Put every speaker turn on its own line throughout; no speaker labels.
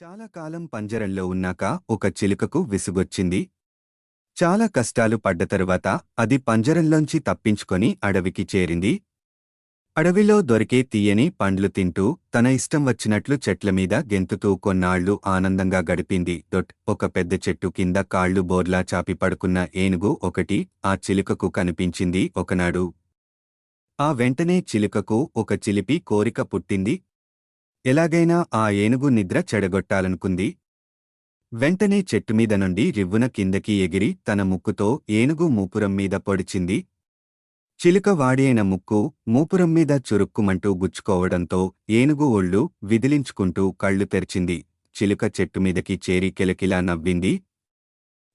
చాలా కాలం పంజరంలో ఉన్నాక ఒక చిలుకకు విసుగొచ్చింది. చాలా కష్టాలు పడ్డ తరువాత అది పంజరంలోంచి తప్పించుకొని అడవికి చేరింది. అడవిలో దొరికే తీయని పండ్లు తింటూ తన ఇష్టం వచ్చినట్లు చెట్లమీద గెంతుతూ కొన్నాళ్లు ఆనందంగా గడిపింది. ఒక పెద్ద చెట్టు కింద కాళ్లు బోర్లా చాపి పడుకున్న ఏనుగు ఒకటి ఆ చిలుకకు కనిపించింది ఒకనాడు. ఆ వెంటనే చిలుకకు ఒక చిలిపి కోరిక పుట్టింది. ఎలాగైనా ఆ ఏనుగు నిద్ర చెడగొట్టాలనుకుంది. వెంటనే చెట్టుమీద నుండి రివ్వున కిందకి ఎగిరి తన ముక్కుతో ఏనుగు మూపురం మీద పొడిచింది. చిలుక వాడియైన ముక్కు మూపురం మీద చురుక్కుమంటూ గుచ్చుకోవడంతో ఏనుగు ఒళ్ళు విదిలించుకుంటూ కళ్ళు తెరిచింది. చిలుక చెట్టుమీదకి చేరి కిలకిలా నవ్వింది.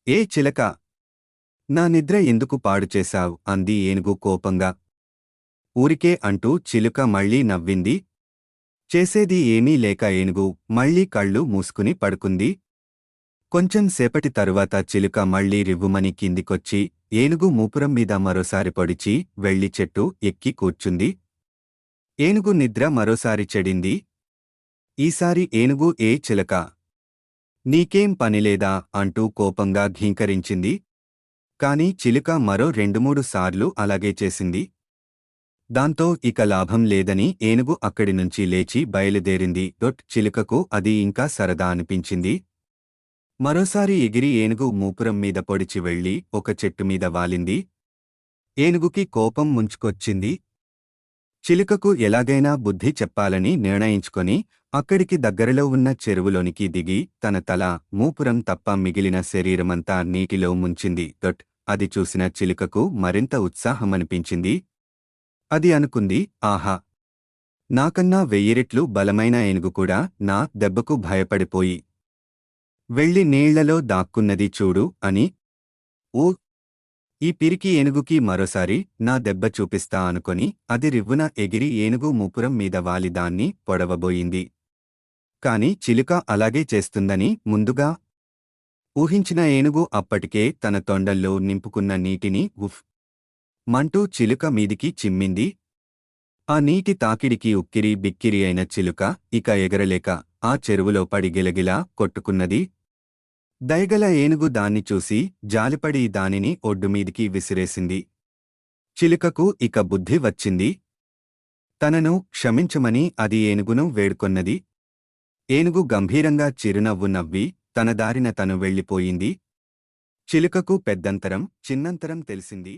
ఏ చిలక, నా నిద్ర ఎందుకు పాడుచేశావ్ అంది ఏనుగు కోపంగా. ఊరికే అంటూ చిలుక మళ్లీ నవ్వింది. చేసేది ఏమీ లేక ఏనుగు మళ్లీ కళ్ళు మూసుకుని పడుకుంది. కొంచెం సేపటి తరువాత చిలుక మళ్లీ రివ్వుమని కిందికొచ్చి ఏనుగు మూపురం మీద మరోసారి పొడిచి వెళ్లి చెట్టు ఎక్కి కూర్చుంది. ఏనుగు నిద్ర మరోసారి చెడింది. ఈసారి ఏనుగు ఏ చిలకా, నీకేం పనిలేదా అంటూ కోపంగా ఘీంకరించింది. కాని చిలుక మరో 2-3 సార్లు అలాగే చేసింది. దాంతో ఇక లాభం లేదని ఏనుగు అక్కడినుంచి లేచి బయలుదేరింది. చిలుకకు అది ఇంకా సరదా అనిపించింది. మరోసారి ఎగిరి ఏనుగు మూపురం మీద పొడిచి వెళ్లి ఒక చెట్టుమీద వాలింది. ఏనుగుకి కోపం ముంచుకొచ్చింది. చిలుకకు ఎలాగైనా బుద్ధి చెప్పాలని నిర్ణయించుకొని అక్కడికి దగ్గరలో ఉన్న చెరువులోనికి దిగి తన తల, మూపురం తప్ప మిగిలిన శరీరమంతా నీటిలో ముంచింది. అది చూసిన చిలుకకు మరింత ఉత్సాహమనిపించింది. అది అనుకుంది, ఆహా! నాకన్నా 1000 రెట్లు బలమైన ఏనుగు కూడా నా దెబ్బకు భయపడిపోయి వెళ్ళి నీళ్లలో దాక్కున్నది చూడు అని. ఓ, ఈ పిరికి ఏనుగుకి మరోసారి నా దెబ్బ చూపిస్తా అనుకొని అది రివ్వున ఎగిరి ఏనుగు మూపురం మీద వాలి దాన్ని పొడవబోయింది. కాని చిలుక అలాగే చేస్తుందని ముందుగా ఊహించిన ఏనుగు అప్పటికే తన తొండల్లో నింపుకున్న నీటిని ఉఫ్ మంటూ చిలుక మీదికి చిమ్మింది. ఆ నీటి తాకిడికి ఉక్కిరి బిక్కిరి అయిన చిలుక ఇక ఎగరలేక ఆ చెరువులో పడి గిలగిలా కొట్టుకున్నది. దయగల ఏనుగు దాన్ని చూసి జాలిపడి దానిని ఒడ్డుమీదికి విసిరేసింది. చిలుకకు ఇక బుద్ధి వచ్చింది. తనను క్షమించమని అది ఏనుగును వేడుకొన్నది. ఏనుగు గంభీరంగా చిరునవ్వు నవ్వి తన దారిన తను వెళ్ళిపోయింది. చిలుకకు పెద్దంతరం, చిన్నంతరం తెలిసింది.